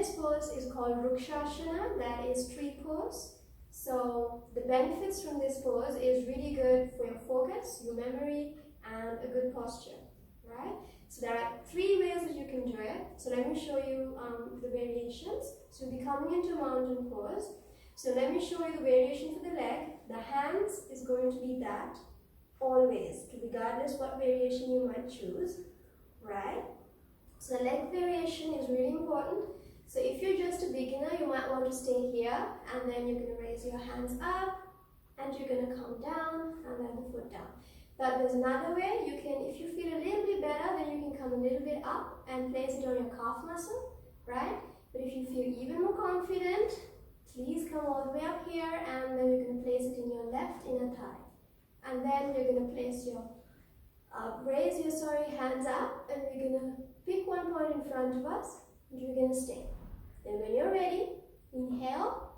this pose is called Ruksasana, that is tree pose. So the benefits from this pose is really good for your focus, your memory, and a good posture, right? So there are 3 ways that you can do it. So let me show you the variations. So we'll be coming into mountain pose. So let me show you the variation for the leg. The hands is going to be that, always, regardless what variation you might choose, right? So the leg variation is really important. So if you're just a beginner, you might want to stay here, and then you're going to raise your hands up, and you're going to come down, and then the foot down. But there's another way. You can, if you feel a little bit better, then you can come a little bit up and place it on your calf muscle, right? But if you feel even more confident, please come all the way up here, and then you're going to place it in your left inner thigh. And then you're going to place your, raise your hands up, and we're going to pick one point in front of us, and you're going to stay. Then when you're ready, inhale,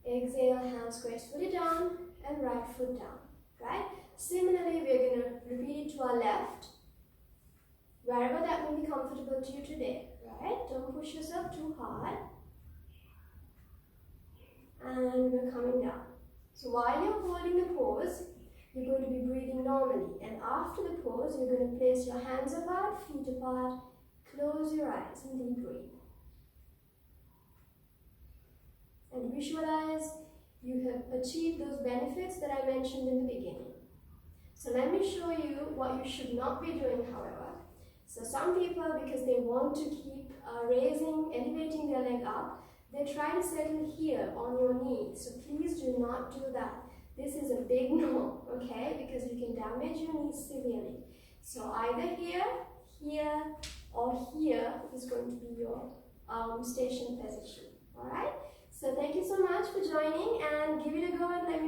exhale, hands gracefully down, and right foot down, right? Similarly, we're going to repeat it to our left, wherever that may be comfortable to you today, right? Don't push yourself too hard. And we're coming down. So while you're holding the pose, you're going to be breathing normally. And after the pose, you're going to place your hands apart, feet apart, close your eyes and deep breathe. And visualize you have achieved those benefits that I mentioned in the beginning. So let me show you what you should not be doing, however. So some people, because they want to keep elevating their leg up, they try to settle here on your knee. So please do not do that. This is a big no, okay? Because you can damage your knees severely. So either here, here, or here is going to be your station position, all right? So thank you so much for joining, and give it a go and let